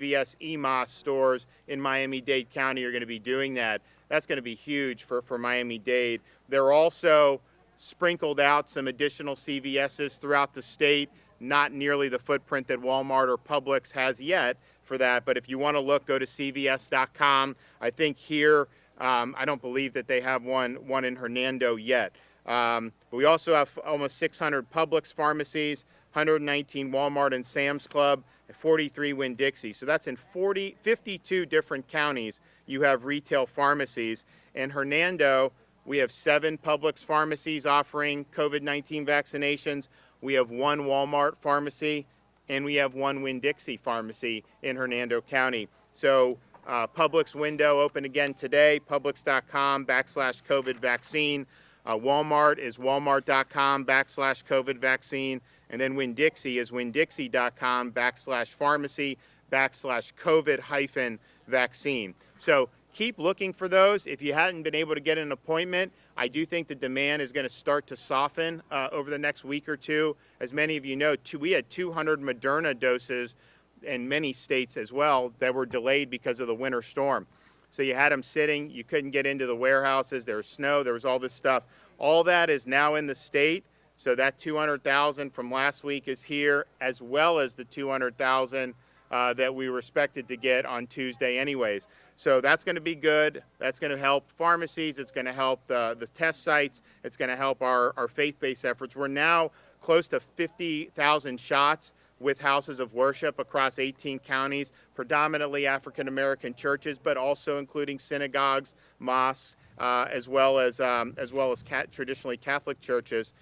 CVS EMOS stores in Miami-Dade County are going to be doing that. That's going to be huge for Miami-Dade. They're also sprinkled out some additional CVSs throughout the state, not nearly the footprint that Walmart or Publix has yet for that. But if you want to look, go to cvs.com. I think here, I don't believe that they have one in Hernando yet. But we also have almost 600 Publix pharmacies, 119 Walmart and Sam's Club, 43 Winn-Dixie. So that's in 52 different counties you have retail pharmacies. In Hernando, we have 7 Publix pharmacies offering COVID-19 vaccinations. We have 1 Walmart pharmacy, and we have 1 Winn-Dixie pharmacy in Hernando County. So Publix window open again today, publix.com/COVID vaccine. Walmart is walmart.com/COVID vaccine. And then Winn-Dixie is winn-dixie.com/pharmacy/COVID vaccine. So keep looking for those. If you hadn't been able to get an appointment, I do think the demand is going to start to soften over the next week or two. As many of you know, we had 200 Moderna doses in many states as well that were delayed because of the winter storm. So you had them sitting, you couldn't get into the warehouses, there was snow, there was all this stuff. All that is now in the state. So that 200,000 from last week is here, as well as the 200,000 that we were expected to get on Tuesday anyways. So that's going to be good. That's going to help pharmacies. It's going to help the test sites. It's going to help our faith-based efforts. We're now close to 50,000 shots with houses of worship across 18 counties, predominantly African-American churches, but also including synagogues, mosques, as well as traditionally Catholic churches.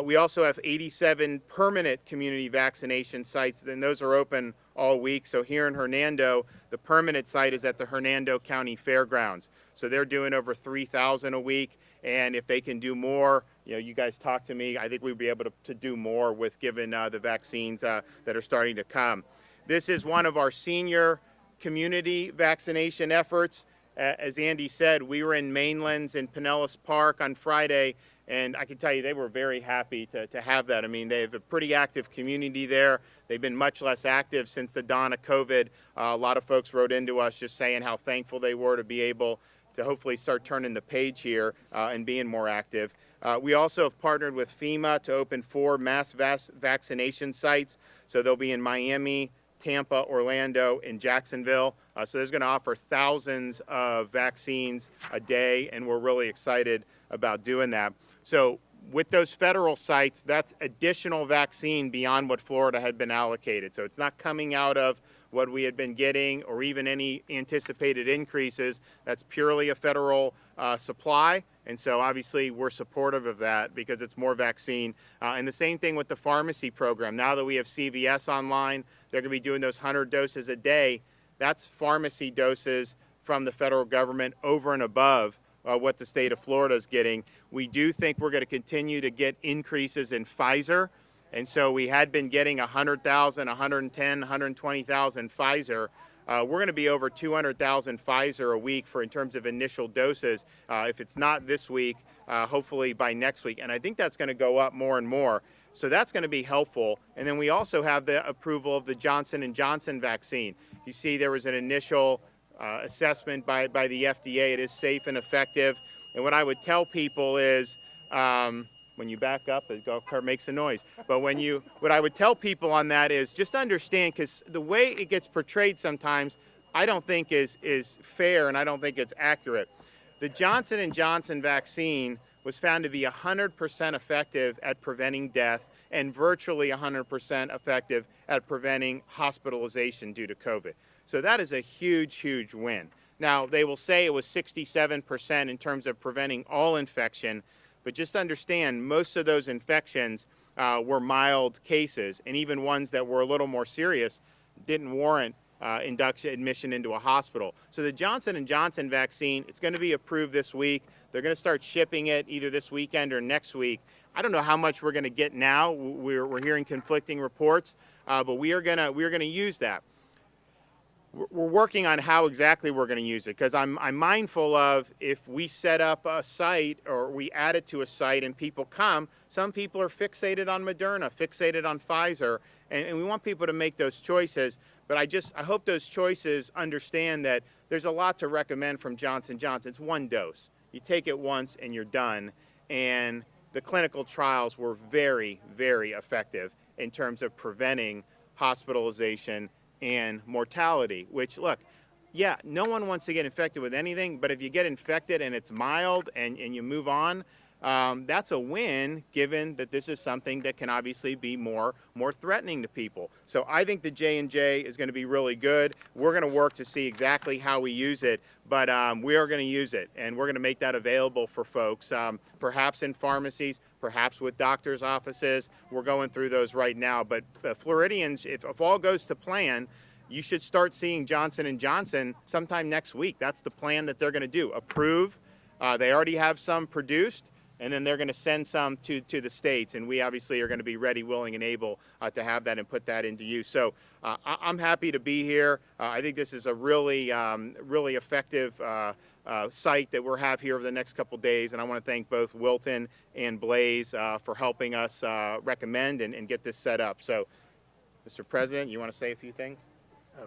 We also have 87 permanent community vaccination sites, and those are open all week. So here in Hernando, the permanent site is at the Hernando County Fairgrounds. So they're doing over 3,000 a week, and if they can do more, you guys talk to me, I think we'd be able to do more with given the vaccines that are starting to come. This is one of our senior community vaccination efforts. As Andy said, we were in Mainlands in Pinellas Park on Friday, and I can tell you they were very happy to have that. I mean, they have a pretty active community there. They've been much less active since the dawn of COVID. A lot of folks wrote into us just saying how thankful they were to be able to hopefully start turning the page here and being more active. We also have partnered with FEMA to open 4 mass vaccination sites. So they'll be in Miami, Tampa, Orlando, and Jacksonville. So there's going to offer thousands of vaccines a day, and we're really excited about doing that. So with those federal sites, that's additional vaccine beyond what Florida had been allocated. So it's not coming out of what we had been getting or even any anticipated increases. That's purely a federal supply. And so obviously we're supportive of that because it's more vaccine. And the same thing with the pharmacy program. Now that we have CVS online, they're going to be doing those 100 doses a day. That's pharmacy doses from the federal government over and above what the state of Florida is getting. We do think we're going to continue to get increases in Pfizer. And so we had been getting 100,000, 110, 120,000 Pfizer. We're going to be over 200,000 Pfizer a week in terms of initial doses. If it's not this week, hopefully by next week. And I think that's going to go up more and more. So that's going to be helpful. And then we also have the approval of the Johnson & Johnson vaccine. You see there was an initial assessment by the FDA. It is safe and effective. And what I would tell people is, when you back up, the golf cart makes a noise. But what I would tell people on that is just understand, because the way it gets portrayed sometimes, I don't think is fair, and I don't think it's accurate. The Johnson & Johnson vaccine was found to be 100% effective at preventing death and virtually 100% effective at preventing hospitalization due to COVID. So that is a huge, huge win. Now, they will say it was 67% in terms of preventing all infection, but just understand most of those infections were mild cases, and even ones that were a little more serious didn't warrant admission into a hospital. So the Johnson & Johnson vaccine, it's going to be approved this week. They're going to start shipping it either this weekend or next week. I don't know how much we're going to get now. We're hearing conflicting reports, but we are going to use that. We're working on how exactly we're going to use it, because I'm mindful of if we set up a site or we add it to a site and people come, some people are fixated on Moderna, fixated on Pfizer, And we want people to make those choices. But I hope those choices understand that there's a lot to recommend from Johnson & Johnson. It's one dose. You take it once and you're done. And the clinical trials were very, very effective in terms of preventing hospitalization and mortality, which, look, yeah, no one wants to get infected with anything, but if you get infected and it's mild and you move on, that's a win, given that this is something that can obviously be more threatening to people. So I think the J&J is going to be really good. We're going to work to see exactly how we use it, but we are going to use it, and we're going to make that available for folks, perhaps in pharmacies, perhaps with doctors' offices. We're going through those right now. But Floridians, if all goes to plan, you should start seeing Johnson & Johnson sometime next week. That's the plan that they're going to do. Approve. They already have some produced, and then they're going to send some to the states, and we obviously are going to be ready, willing, and able to have that and put that into use. So I'm happy to be here. I think this is a really effective site that we'll have here over the next couple days, and I want to thank both Wilton and Blaze for helping us recommend and get this set up. So, Mr. President, you want to say a few things?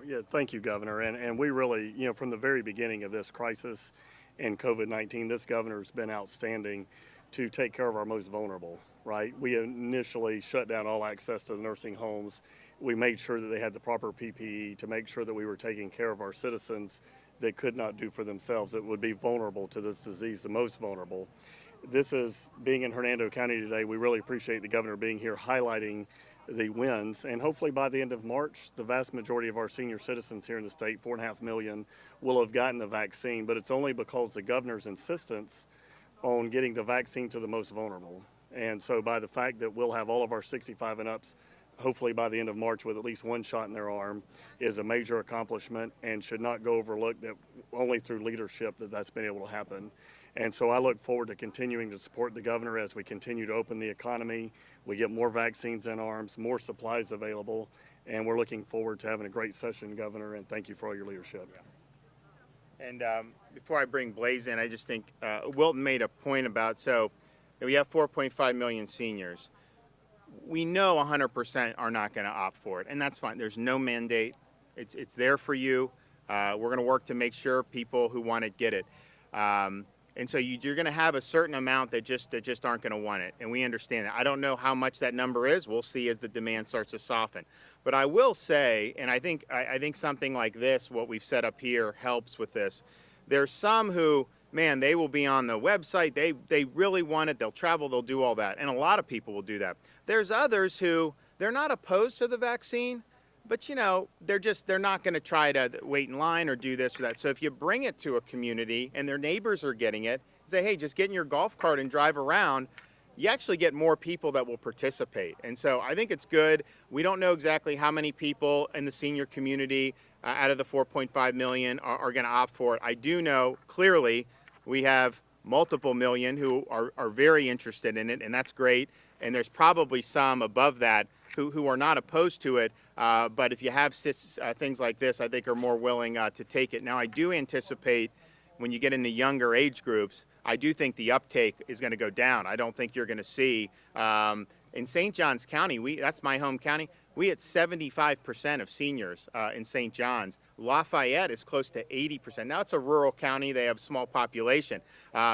Yeah, thank you, Governor. And we really, from the very beginning of this crisis and COVID-19, this governor's been outstanding to take care of our most vulnerable, right? We initially shut down all access to the nursing homes. We made sure that they had the proper PPE to make sure that we were taking care of our citizens that could not do for themselves, that would be vulnerable to this disease, the most vulnerable. This is, being in Hernando County today, we really appreciate the governor being here highlighting the wins, and hopefully by the end of March, the vast majority of our senior citizens here in the state, 4.5 million, will have gotten the vaccine, but it's only because the governor's insistence on getting the vaccine to the most vulnerable. And so by the fact that we'll have all of our 65 and ups, hopefully by the end of March, with at least one shot in their arm, is a major accomplishment and should not go overlooked, that only through leadership that's been able to happen. And so I look forward to continuing to support the governor as we continue to open the economy. We get more vaccines in arms, more supplies available, and we're looking forward to having a great session, Governor, and thank you for all your leadership. Yeah. And before I bring Blaze in, I just think Wilton made a point about, so we have 4.5 million seniors. We know 100% are not going to opt for it, and that's fine. There's no mandate. It's there for you. We're going to work to make sure people who want it get it. And so you're going to have a certain amount that just aren't going to want it, and we understand that. I don't know how much that number is. We'll see as the demand starts to soften. But I will say, and I think something like this, what we've set up here, helps with this. There's some who, man, they will be on the website. They really want it. They'll travel. They'll do all that, and a lot of people will do that. There's others who, they're not opposed to the vaccine, but they're not going to try to wait in line or do this or that. So if you bring it to a community and their neighbors are getting it, say, hey, just get in your golf cart and drive around, you actually get more people that will participate. And so I think it's good. We don't know exactly how many people in the senior community out of the 4.5 million are going to opt for it. I do know clearly we have multiple million who are very interested in it, and that's great. And there's probably some above that who are not opposed to it, but if you have things like this, I think are more willing to take it. Now, I do anticipate when you get into younger age groups, I do think the uptake is going to go down. I don't think you're going to see, in St. Johns County, that's my home county, we had 75% of seniors in St. Johns. Lafayette is close to 80%. Now, it's a rural county. They have a small population.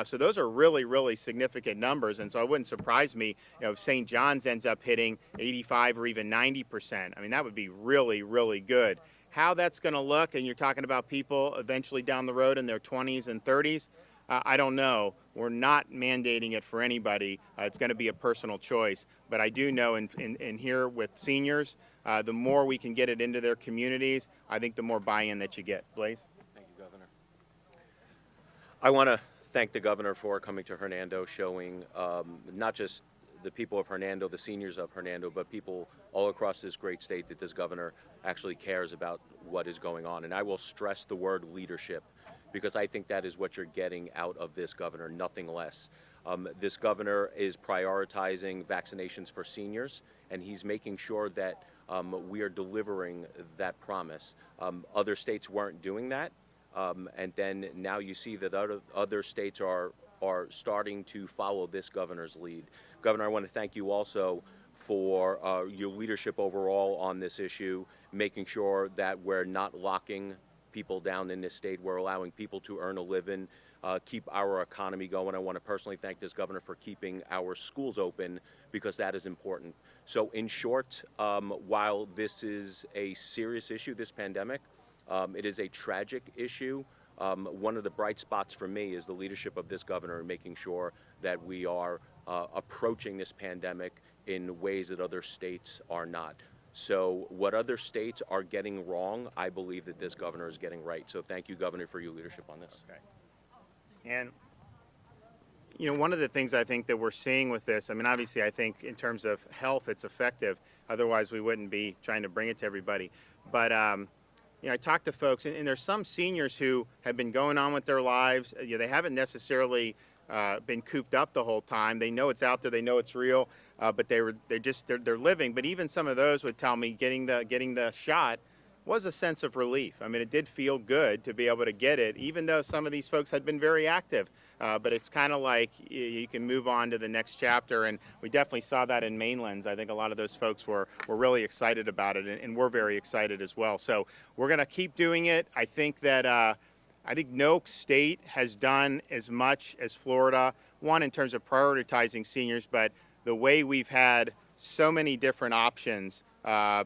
So those are really, really significant numbers. And so it wouldn't surprise me if St. Johns ends up hitting 85 or even 90%. I mean, that would be really, really good. How that's going to look, and you're talking about people eventually down the road in their 20s and 30s, I don't know. We're not mandating it for anybody. It's going to be a personal choice. But I do know in here with seniors, the more we can get it into their communities, I think the more buy-in that you get. Blaze? Thank you, Governor. I want to thank the governor for coming to Hernando, showing not just the people of Hernando, the seniors of Hernando, but people all across this great state that this governor actually cares about what is going on. And I will stress the word leadership, because I think that is what you're getting out of this governor, nothing less. This governor is prioritizing vaccinations for seniors, and he's making sure that we are delivering that promise. Other states weren't doing that, and then now you see that other states are starting to follow this governor's lead. Governor, I want to thank you also for your leadership overall on this issue, making sure that we're not locking people down in this state. We're allowing people to earn a living, keep our economy going. I want to personally thank this governor for keeping our schools open, because that is important. So in short, while this is a serious issue, this pandemic, it is a tragic issue. One of the bright spots for me is the leadership of this governor in making sure that we are approaching this pandemic in ways that other states are not. So what other states are getting wrong, I believe that this governor is getting right. So thank you, Governor, for your leadership on this. Okay. And, you know, one of the things I think that we're seeing with this, I mean, obviously, I think in terms of health, it's effective. Otherwise, we wouldn't be trying to bring it to everybody. But, you know, I talked to folks, and there's some seniors who have been going on with their lives. You know, they haven't necessarily been cooped up the whole time. They know it's out there. They know it's real. But they're living. But even some of those would tell me getting the shot was a sense of relief. I mean, it did feel good to be able to get it, even though some of these folks had been very active. But it's kind of like you can move on to the next chapter, and we definitely saw that in Mainlands. I think a lot of those folks were really excited about it, and we're very excited as well. So we're going to keep doing it. I think that I think no state has done as much as Florida, one, in terms of prioritizing seniors, but the way we've had so many different options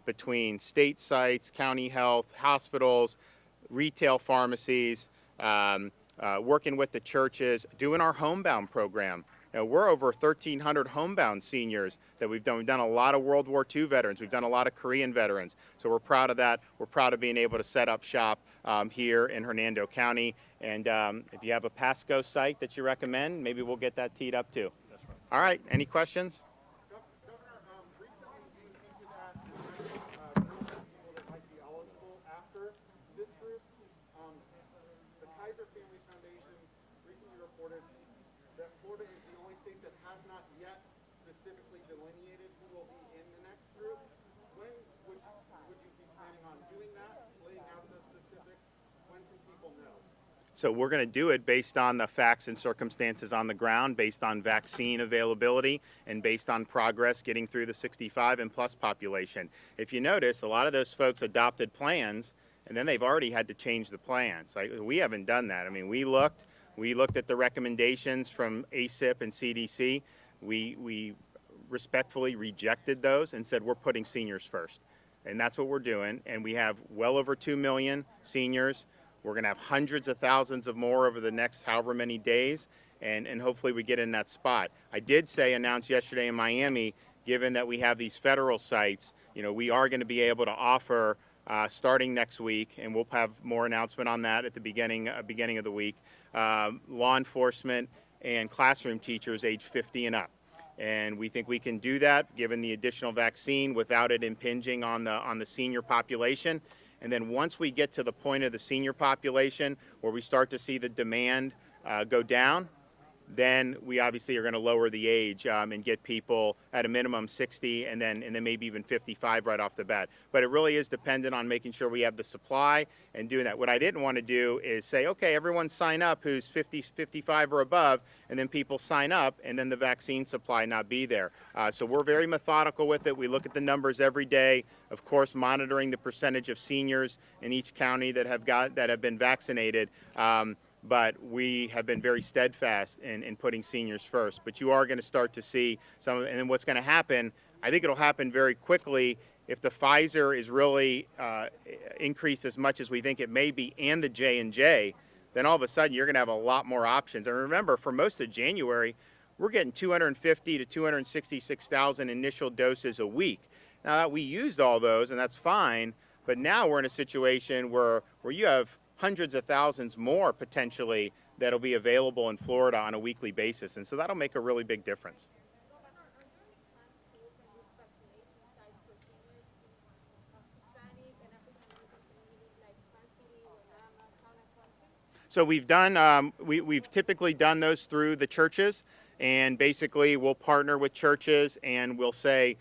between state sites, county health, hospitals, retail pharmacies, working with the churches, doing our homebound program. You know, we're over 1,300 homebound seniors that we've done. We've done a lot of World War II veterans. We've done a lot of Korean veterans. So we're proud of that. We're proud of being able to set up shop here in Hernando County. And if you have a Pasco site that you recommend, maybe we'll get that teed up too. That's right. All right, any questions? Governor, recently you hinted at people that might be eligible after this group. The Kaiser Family Foundation recently reported that Florida is the only state that has not yet specifically delineated who will be in the next group. When would you be planning on doing that, laying out those specifics? When can people know? So we're going to do it based on the facts and circumstances on the ground, based on vaccine availability, and based on progress getting through the 65 and plus population. If you notice, a lot of those folks adopted plans, and then they've already had to change the plans. We haven't done that. I mean, we looked at the recommendations from ACIP and CDC. We respectfully rejected those and said we're putting seniors first. And that's what we're doing. And we have well over 2 million seniors. We're going to have hundreds of thousands of more over the next however many days, and hopefully we get in that spot. I did announce yesterday in Miami, given that we have these federal sites, you know, we are going to be able to offer, starting next week, and we'll have more announcement on that at the beginning of the week, law enforcement and classroom teachers age 50 and up. And we think we can do that, given the additional vaccine, without it impinging on the senior population. And then once we get to the point of the senior population where we start to see the demand go down, then we obviously are going to lower the age and get people at a minimum 60 and then maybe even 55 right off the bat. But it really is dependent on making sure we have the supply and doing that. What I didn't want to do is say, okay, everyone sign up who's 50, 55 or above, and then people sign up and then the vaccine supply not be there. So we're very methodical with it. We look at the numbers every day, of course, monitoring the percentage of seniors in each county that have been vaccinated. But we have been very steadfast in putting seniors first. But you are going to start to see some, and then what's going to happen, I think it'll happen very quickly if the Pfizer is really increased as much as we think it may be, and the J&J, then all of a sudden you're going to have a lot more options. And remember, for most of January, we're getting 250 to 266,000 initial doses a week. Now, we used all those, and that's fine, but now we're in a situation where you have hundreds of thousands more potentially that'll be available in Florida on a weekly basis. And so that'll make a really big difference. So we've done, we've typically done those through the churches, and basically we'll partner with churches and we'll say,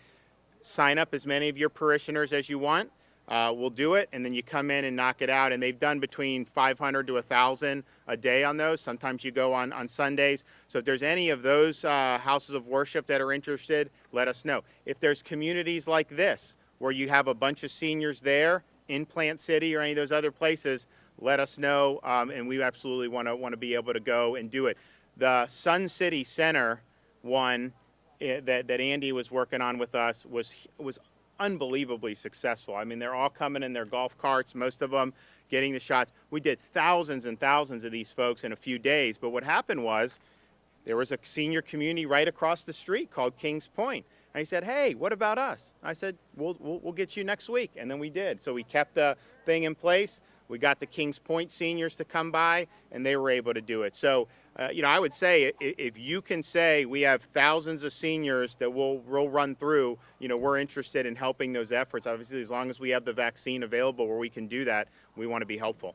sign up as many of your parishioners as you want. we'll do it, and then you come in and knock it out. And they've done between 500 to 1,000 a day on those. Sometimes you go on Sundays. So if there's any of those houses of worship that are interested, let us know. If there's communities like this where you have a bunch of seniors there in Plant City or any of those other places, let us know, and we absolutely want to be able to go and do it. The Sun City Center one that Andy was working on with us was unbelievably successful. I mean, they're all coming in their golf carts, most of them getting the shots. We did thousands and thousands of these folks in a few days, but what happened was there was a senior community right across the street called Kings Point. And he said, hey, what about us? I said, we'll get you next week. And then we did. So we kept the thing in place. We got the Kings Point seniors to come by, and they were able to do it. So, I would say if you can say we have thousands of seniors that we'll run through, we're interested in helping those efforts. Obviously, as long as we have the vaccine available where we can do that, we want to be helpful.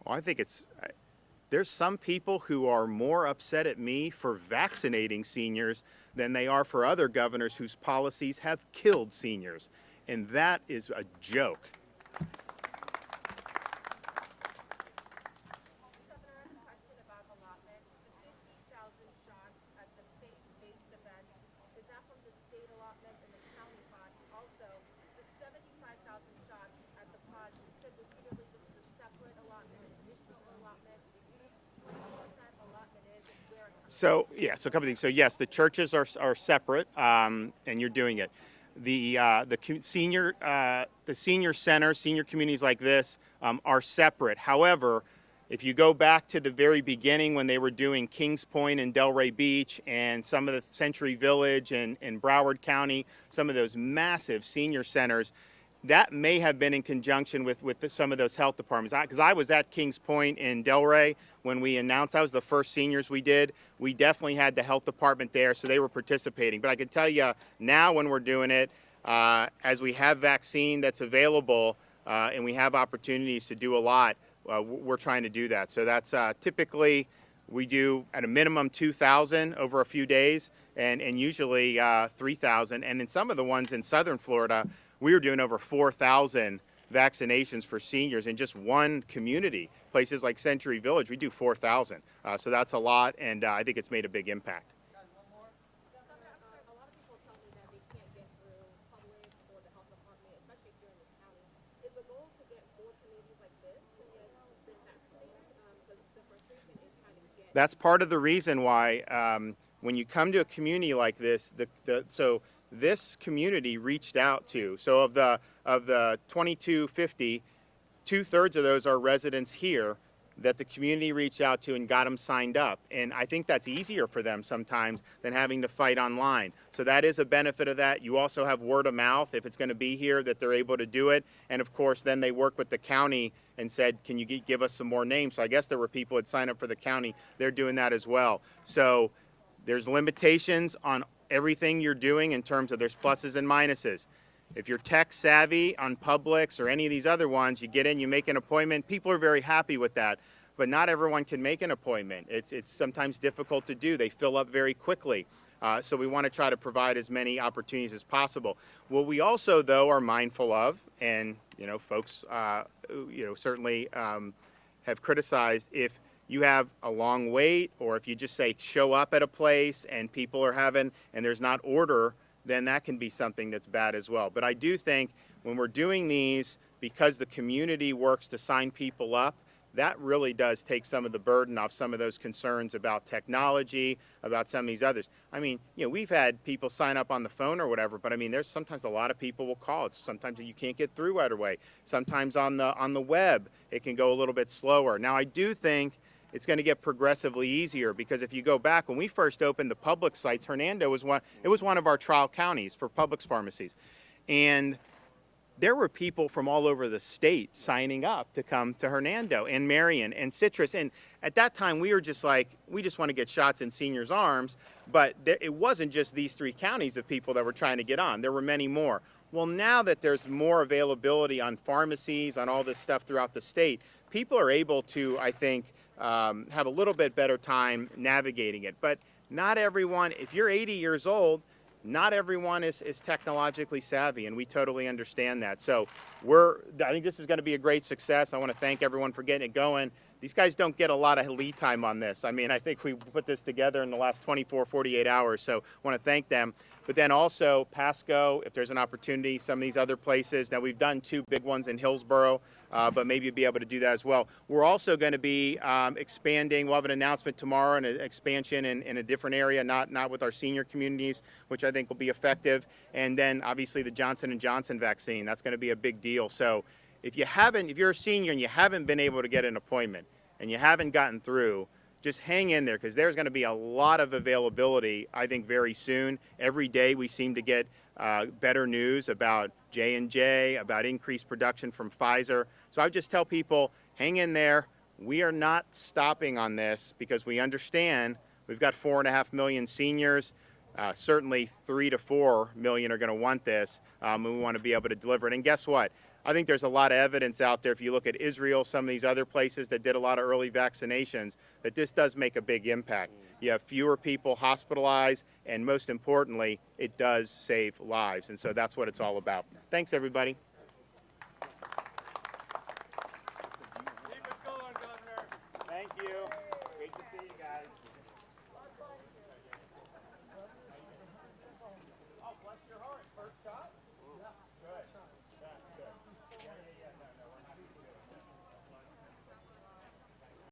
Well, I think there's some people who are more upset at me for vaccinating seniors than they are for other governors whose policies have killed seniors. And that is a joke. Governor, I have a question about allotment. The 50,000 shots at the faith-based events, is that from the state allotment and the county pot? Also, the 75,000 shots at the pot, you said repeatedly this is a separate allotment, an additional allotment. Can you explain what that allotment is and where it comes from? So a couple things. So yes, the churches are separate, and you're doing it. The senior center, senior communities like this are separate. However, if you go back to the very beginning when they were doing Kings Point and Delray Beach and some of the Century Village and Broward County, some of those massive senior centers, that may have been in conjunction with some of those health departments. Because I was at Kings Point in Delray when we announced that was the first seniors we did. We definitely had the health department there, so they were participating. But I can tell you now when we're doing it, as we have vaccine that's available and we have opportunities to do a lot, we're trying to do that. So that's typically we do at a minimum 2,000 over a few days and usually 3,000. And in some of the ones in southern Florida, we were doing over 4,000 vaccinations for seniors in just one community. Places like Century Village, we do 4,000. So that's a lot, and I think it's made a big impact. A lot of people tell me that they can't get through public or the health department, especially here in this county. Is the goal to get more communities like this to get the vaccine? Because the frustration is trying to get. That's part of the reason why when you come to a community like this, so this community reached out to. So of the 2,250, 2/3 of those are residents here that the community reached out to and got them signed up. And I think that's easier for them sometimes than having to fight online. So that is a benefit of that. You also have word of mouth if it's going to be here that they're able to do it. And of course, then they work with the county and said, can you give us some more names? So I guess there were people that signed up for the county. They're doing that as well. So there's limitations on everything you're doing in terms of there's pluses and minuses. If you're tech savvy on Publix or any of these other ones, you get in, you make an appointment. People are very happy with that, but not everyone can make an appointment. It's sometimes difficult to do. They fill up very quickly. So we want to try to provide as many opportunities as possible. What we also, though, are mindful of, and folks, certainly have criticized if you have a long wait, or if you just say show up at a place and people are having, and there's not order, then that can be something that's bad as well. But I do think when we're doing these, because the community works to sign people up, that really does take some of the burden off some of those concerns about technology, about some of these others. I mean, we've had people sign up on the phone or whatever, but I mean, there's sometimes a lot of people will call. It's sometimes you can't get through right away. Sometimes on the web, it can go a little bit slower. Now, I do think it's going to get progressively easier, because if you go back, when we first opened the Publix sites, Hernando was one of our trial counties for Publix pharmacies. And there were people from all over the state signing up to come to Hernando and Marion and Citrus. And at that time, we were just like, we just want to get shots in seniors' arms. But it wasn't just these 3 counties of people that were trying to get on. There were many more. Well, now that there's more availability on pharmacies, on all this stuff throughout the state, people are able to, I think, have a little bit better time navigating it. But not everyone, if you're 80 years old, not everyone is technologically savvy, and we totally understand that. So I think this is going to be a great success. I want to thank everyone for getting it going. These guys don't get a lot of lead time on this. I mean, I think we put this together in the last 24, 48 hours, so I want to thank them. But then also Pasco, if there's an opportunity, some of these other places. Now, we've done 2 big ones in Hillsborough, but maybe you'll be able to do that as well. We're also going to be expanding. We'll have an announcement tomorrow and an expansion in a different area, not with our senior communities, which I think will be effective. And then, obviously, the Johnson & Johnson vaccine. That's going to be a big deal. So if you're a senior and you haven't been able to get an appointment and you haven't gotten through, just hang in there, because there's going to be a lot of availability, I think, very soon. Every day we seem to get better news about J&J, about increased production from Pfizer. So I would just tell people, hang in there. We are not stopping on this, because we understand we've got 4.5 million seniors. Certainly 3 to 4 million are going to want this, and we want to be able to deliver it. And guess what? I think there's a lot of evidence out there, if you look at Israel, some of these other places that did a lot of early vaccinations, that this does make a big impact. You have fewer people hospitalized, and most importantly, it does save lives. And so that's what it's all about. Thanks, everybody.